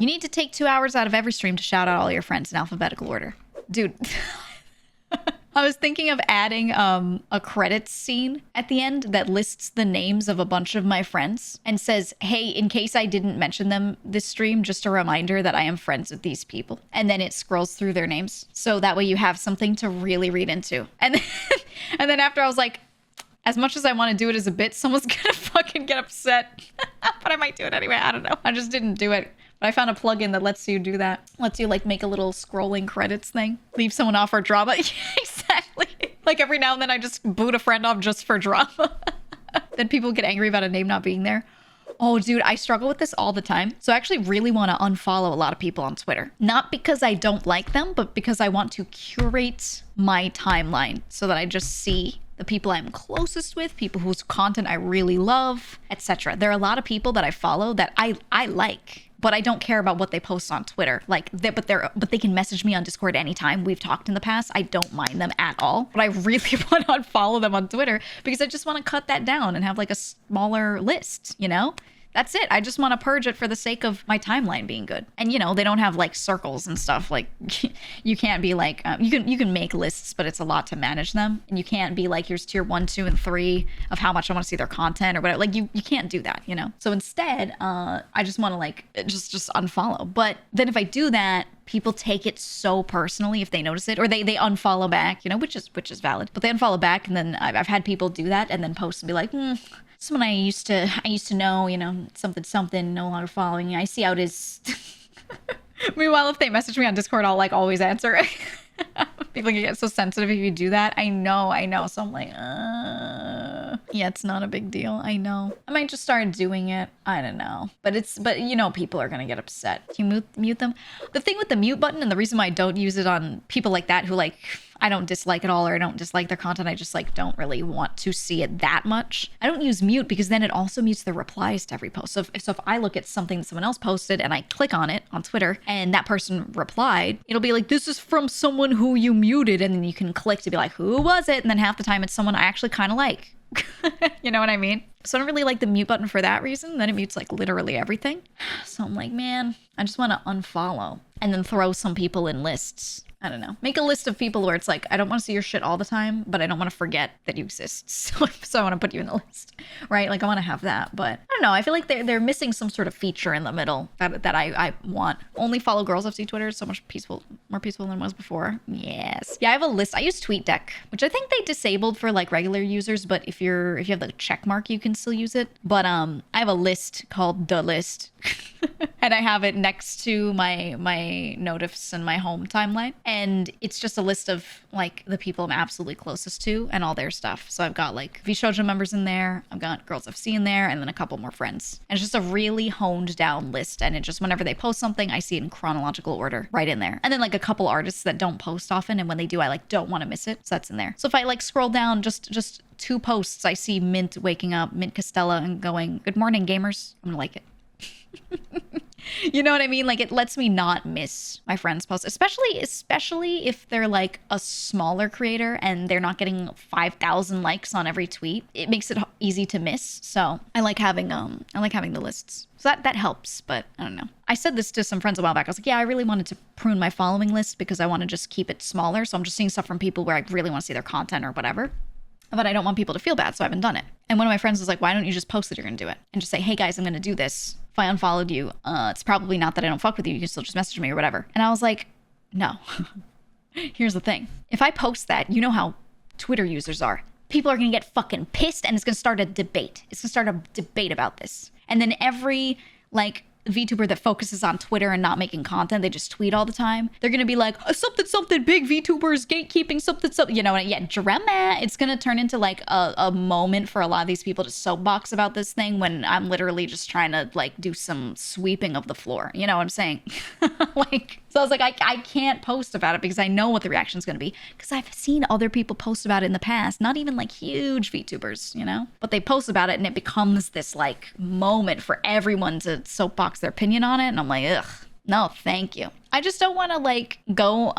You need to take 2 hours out of every stream to shout out all your friends in alphabetical order. Dude. I was thinking of adding a credits scene at the end that lists the names of a bunch of my friends and says, hey, in case I didn't mention them this stream, just a reminder that I am friends with these people. And then it scrolls through their names. So that way you have something to really read into. And then after I was like, as much as I want to do it as a bit, someone's gonna fucking get upset. But I might do it anyway. I don't know. I just didn't do it. But I found a plugin that lets you do that. Lets you like make a little scrolling credits thing. Leave someone off for drama. Yeah, exactly. Like every now and then I just boot a friend off just for drama. Then people get angry about a name not being there. Oh, dude, I struggle with this all the time. So I actually really want to unfollow a lot of people on Twitter. Not because I don't like them, but because I want to curate my timeline so that I just see the people I'm closest with, people whose content I really love, etc. There are a lot of people that I follow that I like, but I don't care about what they post on Twitter. Like, but they can message me on Discord anytime. We've talked in the past. I don't mind them at all. But I really want to unfollow them on Twitter because I just want to cut that down and have like a smaller list, you know? That's it. I just want to purge it for the sake of my timeline being good. And, you know, they don't have like circles and stuff. Like you can't be like, you can make lists, but it's a lot to manage them. And you can't be like, here's tier 1, 2, and 3 of how much I want to see their content or whatever. Like you can't do that, you know? So instead, I just want to like, just unfollow. But then if I do that, people take it so personally if they notice it, or they unfollow back, you know, which is valid. But they unfollow back, and then I've had people do that and then post and be like, someone I used to know, you know, something, no longer following. I see how it is. Meanwhile, if they message me on Discord, I'll like always answer. People can get so sensitive if you do that. I know. So I'm like, yeah, it's not a big deal. I know. I might just start doing it. I don't know. But you know, people are gonna get upset. Can you mute them? The thing with the mute button, and the reason why I don't use it on people like that who like, I don't dislike at all, or I don't dislike their content, I just like don't really want to see it that much. I don't use mute because then it also mutes the replies to every post. So if I look at something that someone else posted and I click on it on Twitter and that person replied, it'll be like, this is from someone who you muted, and then you can click to be like, who was it? And then half the time it's someone I actually kind of like. You know what I mean? So I don't really like the mute button for that reason. Then it mutes like literally everything. So I'm like, man, I just want to unfollow and then throw some people in lists. I don't know. Make a list of people where it's like, I don't want to see your shit all the time, but I don't want to forget that you exist. So I want to put you in the list, right? Like I want to have that, but I don't know. I feel like they're missing some sort of feature in the middle that I want. Only follow girls FC Twitter is so much more peaceful than it was before. Yes. Yeah, I have a list. I use TweetDeck, which I think they disabled for like regular users, but if you have the check mark, you can still use it. But I have a list called The List. And I have it next to my notifs and my home timeline. And it's just a list of like the people I'm absolutely closest to and all their stuff. So I've got like VShojo members in there. I've got Girls FC in there, and then a couple more friends. And it's just a really honed down list. And it just, whenever they post something, I see it in chronological order right in there. And then like a couple artists that don't post often. And when they do, I like don't want to miss it. So that's in there. So if I like scroll down just 2 posts, I see Mint waking up, Mint Costella, and going, good morning, gamers. I'm gonna like it. You know what I mean? Like it lets me not miss my friends' posts, especially if they're like a smaller creator and they're not getting 5,000 likes on every tweet. It makes it easy to miss. So I like having the lists. So that helps, but I don't know. I said this to some friends a while back. I was like, yeah, I really wanted to prune my following list because I want to just keep it smaller. So I'm just seeing stuff from people where I really want to see their content or whatever. But I don't want people to feel bad, so I haven't done it. And one of my friends was like, why don't you just post that you're gonna do it? And just say, hey guys, I'm gonna do this. If I unfollowed you, it's probably not that I don't fuck with you. You can still just message me or whatever. And I was like, no. Here's the thing. If I post that, you know how Twitter users are. People are gonna get fucking pissed and it's gonna start a debate. It's gonna start a debate about this. And then every, like, VTuber that focuses on Twitter and not making content, they just tweet all the time, they're gonna be like, something big VTubers gatekeeping something, you know, and yeah, drama. It's gonna turn into like a moment for a lot of these people to soapbox about this thing when I'm literally just trying to like do some sweeping of the floor, you know what I'm saying? Like, so I was like, I can't post about it because I know what the reaction is gonna be, because I've seen other people post about it in the past, not even like huge VTubers, you know, but they post about it and it becomes this like moment for everyone to soapbox their opinion on it. And I'm like, ugh, No, thank you. I just don't want to like go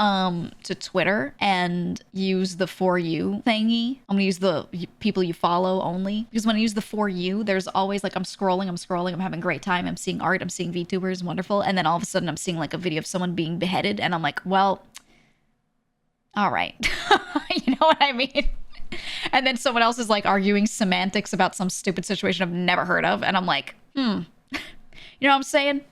to Twitter and use the for you thingy. I'm gonna use the people you follow only, because when I use the for you, there's always like I'm scrolling, I'm having a great time, I'm seeing art, I'm seeing VTubers, wonderful, and then all of a sudden I'm seeing like a video of someone being beheaded, and I'm like, well, all right, you know what I mean? And then someone else is like arguing semantics about some stupid situation I've never heard of, and I'm like, you know what I'm saying?